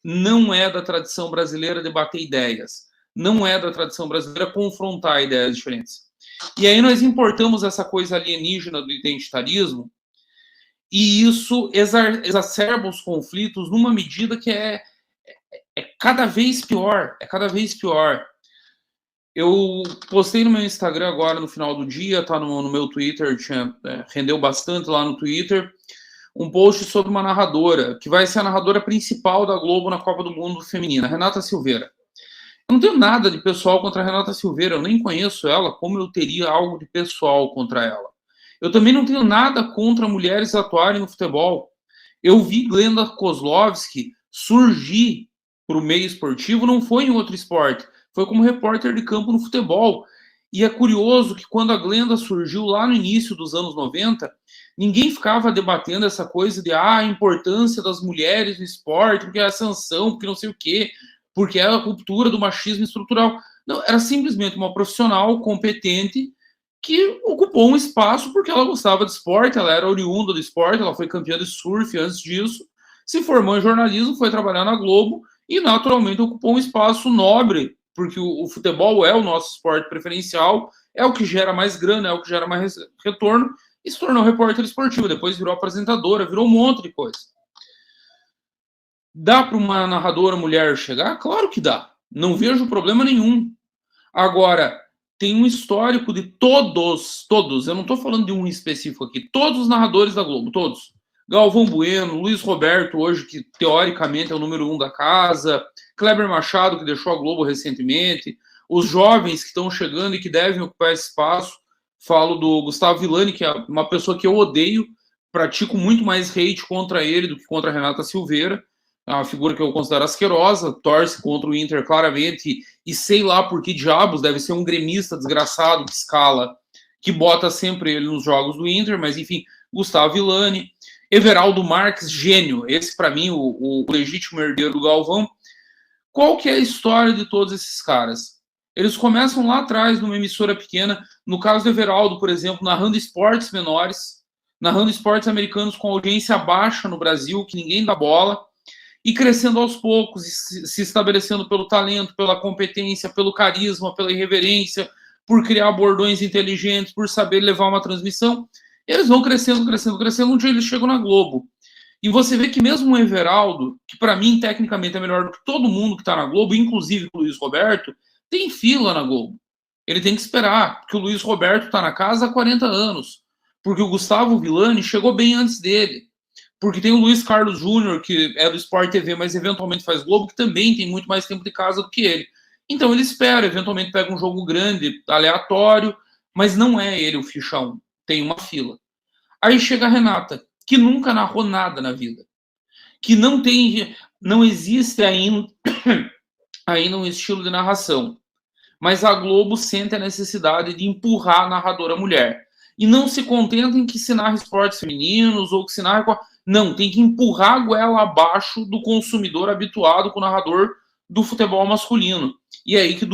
Não é da tradição brasileira debater ideias. Não é da tradição brasileira confrontar ideias diferentes. E aí nós importamos essa coisa alienígena do identitarismo e isso exacerba os conflitos numa medida que é cada vez pior. É cada vez pior. Eu postei no meu Instagram agora no final do dia, tá no meu Twitter, rendeu bastante lá no Twitter, um post sobre uma narradora, que vai ser a narradora principal da Globo na Copa do Mundo Feminina, Renata Silveira. Eu não tenho nada de pessoal contra a Renata Silveira, eu nem conheço ela, como eu teria algo de pessoal contra ela. Eu também não tenho nada contra mulheres atuarem no futebol. Eu vi Glenda Kozlovski surgir para o meio esportivo, não foi em outro esporte, foi como repórter de campo no futebol. E é curioso que quando a Glenda surgiu lá no início dos anos 90, ninguém ficava debatendo essa coisa de a importância das mulheres no esporte, porque é a sanção, porque não sei o quê, porque é a ruptura do machismo estrutural. Não, era simplesmente uma profissional competente que ocupou um espaço porque ela gostava de esporte, ela era oriunda do esporte, ela foi campeã de surf antes disso, se formou em jornalismo, foi trabalhar na Globo e naturalmente ocupou um espaço nobre, porque o futebol é o nosso esporte preferencial, é o que gera mais grana, é o que gera mais retorno, e se tornou repórter esportivo, depois virou apresentadora, virou um monte de coisa. Dá para uma narradora mulher chegar? Claro que dá. Não vejo problema nenhum. Agora, tem um histórico de todos, eu não estou falando de um específico aqui, todos os narradores da Globo, todos. Galvão Bueno, Luiz Roberto, hoje, que teoricamente é o número 1 da casa, Kleber Machado, que deixou a Globo recentemente, os jovens que estão chegando e que devem ocupar esse espaço. Falo do Gustavo Villani, que é uma pessoa que eu odeio, pratico muito mais hate contra ele do que contra a Renata Silveira, é uma figura que eu considero asquerosa, torce contra o Inter claramente, e sei lá por que diabos, deve ser um gremista desgraçado de escala, que bota sempre ele nos jogos do Inter, mas enfim, Gustavo Villani, Everaldo Marques, gênio, esse para mim, o legítimo herdeiro do Galvão. Qual que é a história de todos esses caras? Eles começam lá atrás, numa emissora pequena, no caso do Everaldo, por exemplo, narrando esportes menores, narrando esportes americanos com audiência baixa no Brasil, que ninguém dá bola, e crescendo aos poucos, se estabelecendo pelo talento, pela competência, pelo carisma, pela irreverência, por criar bordões inteligentes, por saber levar uma transmissão. Eles vão crescendo, crescendo, crescendo, um dia eles chegam na Globo. E você vê que mesmo o Everaldo, que para mim tecnicamente é melhor do que todo mundo que está na Globo, inclusive o Luiz Roberto, tem fila na Globo. Ele tem que esperar, porque o Luiz Roberto está na casa há 40 anos, porque o Gustavo Villani chegou bem antes dele, porque tem o Luiz Carlos Júnior, que é do Sport TV, mas eventualmente faz Globo, que também tem muito mais tempo de casa do que ele. Então ele espera, eventualmente pega um jogo grande, aleatório, mas não é ele o ficha 1, tem uma fila. Aí chega a Renata, que nunca narrou nada na vida, que não existe ainda um estilo de narração, mas a Globo sente a necessidade de empurrar a narradora mulher. E não se contenta em que se narra esportes femininos ou que se narra... Não, tem que empurrar a goela abaixo do consumidor habituado com o narrador do futebol masculino. E é aí que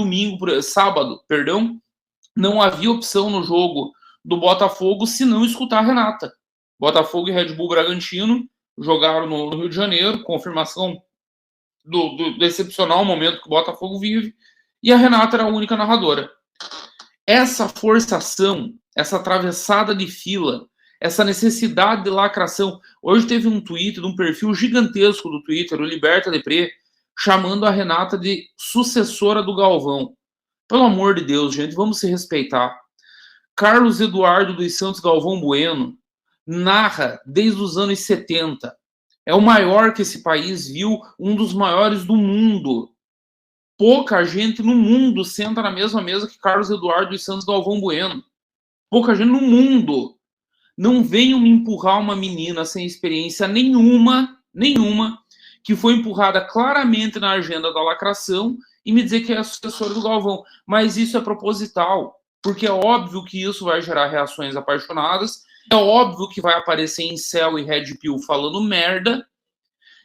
sábado, não havia opção no jogo do Botafogo se não escutar a Renata. Botafogo e Red Bull Bragantino jogaram no Rio de Janeiro, confirmação do excepcional momento que o Botafogo vive, e a Renata era a única narradora. Essa forçação, essa atravessada de fila, essa necessidade de lacração. Hoje teve um tweet de um perfil gigantesco do Twitter, o Liberta Depré, chamando a Renata de sucessora do Galvão. Pelo amor de Deus, gente, vamos se respeitar. Carlos Eduardo dos Santos Galvão Bueno narra desde os anos 70. É o maior que esse país viu, um dos maiores do mundo. Pouca gente no mundo senta na mesma mesa que Carlos Eduardo dos Santos Galvão Bueno. Pouca gente no mundo. Não venham me empurrar uma menina sem experiência nenhuma, que foi empurrada claramente na agenda da lacração e me dizer que é a sucessora do Galvão. Mas isso é proposital, porque é óbvio que isso vai gerar reações apaixonadas, é óbvio que vai aparecer incel e red pill falando merda,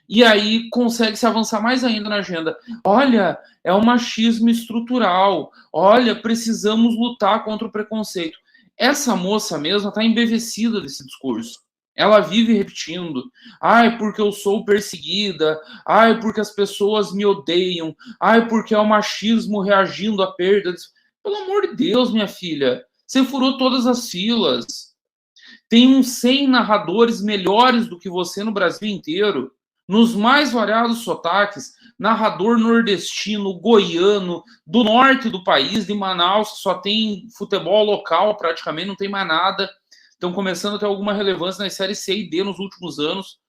e aí consegue se avançar mais ainda na agenda. Olha, é o machismo estrutural. Olha, precisamos lutar contra o preconceito. Essa moça mesma está embevecida desse discurso. Ela vive repetindo: ai, porque eu sou perseguida, ai, porque as pessoas me odeiam, ai, porque é o machismo reagindo à perda. Pelo amor de Deus, minha filha, você furou todas as filas. Tem uns 100 narradores melhores do que você no Brasil inteiro, nos mais variados sotaques, narrador nordestino, goiano, do norte do país, de Manaus, que só tem futebol local praticamente, não tem mais nada. Estão começando a ter alguma relevância nas séries C e D nos últimos anos.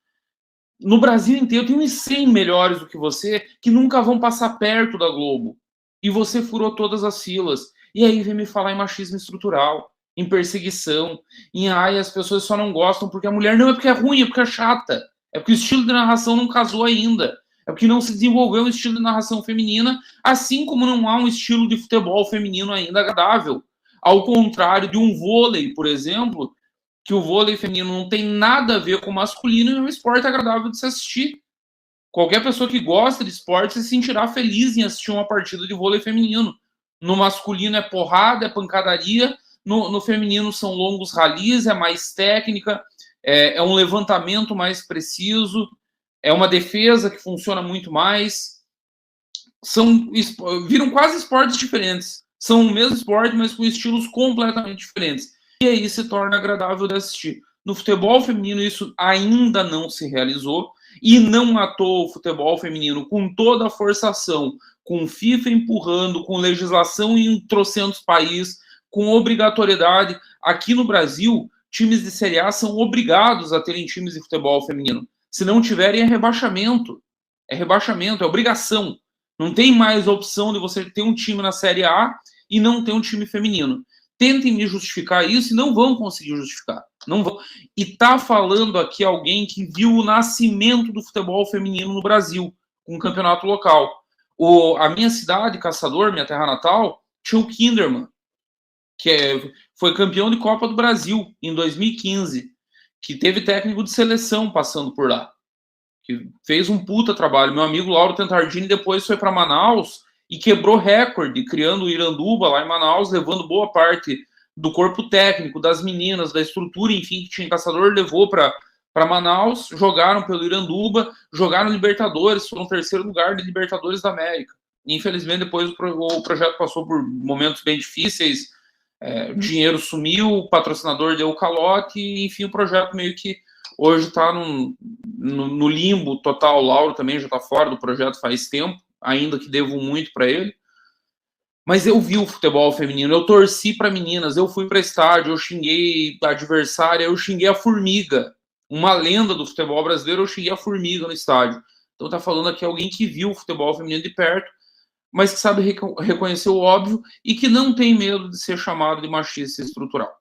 No Brasil inteiro tem uns 100 melhores do que você que nunca vão passar perto da Globo. E você furou todas as filas. E aí vem me falar em machismo estrutural, em perseguição, em ai, as pessoas só não gostam porque a mulher não é porque é ruim, é porque é chata. É porque o estilo de narração não casou ainda. É porque não se desenvolveu um estilo de narração feminina, assim como não há um estilo de futebol feminino ainda agradável. Ao contrário de um vôlei, por exemplo, que o vôlei feminino não tem nada a ver com o masculino e é um esporte agradável de se assistir. Qualquer pessoa que gosta de esporte se sentirá feliz em assistir uma partida de vôlei feminino. No masculino é porrada, é pancadaria, no feminino são longos ralis, é mais técnica, é um levantamento mais preciso, é uma defesa que funciona muito mais. Viram quase esportes diferentes. São o mesmo esporte, mas com estilos completamente diferentes. E aí se torna agradável de assistir. No futebol feminino isso ainda não se realizou, e não à toa o futebol feminino, com toda a forçação, com FIFA empurrando, com legislação em trocentos países, com obrigatoriedade. Aqui no Brasil, times de Série A são obrigados a terem times de futebol feminino. Se não tiverem, é rebaixamento. É rebaixamento, é obrigação. Não tem mais a opção de você ter um time na Série A e não ter um time feminino. Tentem me justificar isso e não vão conseguir justificar. Não vão. E tá falando aqui alguém que viu o nascimento do futebol feminino no Brasil, com um campeonato local. A minha cidade, Caçador, minha terra natal, tinha o Kinderman, que foi campeão de Copa do Brasil em 2015, que teve técnico de seleção passando por lá, que fez um puta trabalho. Meu amigo Lauro Tentardini depois foi para Manaus e quebrou recorde, criando o Iranduba lá em Manaus, levando boa parte do corpo técnico, das meninas, da estrutura, enfim, que tinha em Caçador, levou para Manaus, jogaram pelo Iranduba, jogaram Libertadores, foram terceiro lugar de Libertadores da América. Infelizmente, depois o projeto passou por momentos bem difíceis, o dinheiro sumiu, o patrocinador deu o calote, e, enfim, o projeto meio que hoje está no limbo total. O Lauro também já está fora do projeto faz tempo, ainda que devo muito para ele. Mas eu vi o futebol feminino, eu torci para meninas, eu fui para estádio, eu xinguei a adversária, eu xinguei a Formiga, uma lenda do futebol brasileiro, eu xinguei a Formiga no estádio. Então tá falando aqui alguém que viu o futebol feminino de perto, mas que sabe reconhecer o óbvio e que não tem medo de ser chamado de machista estrutural.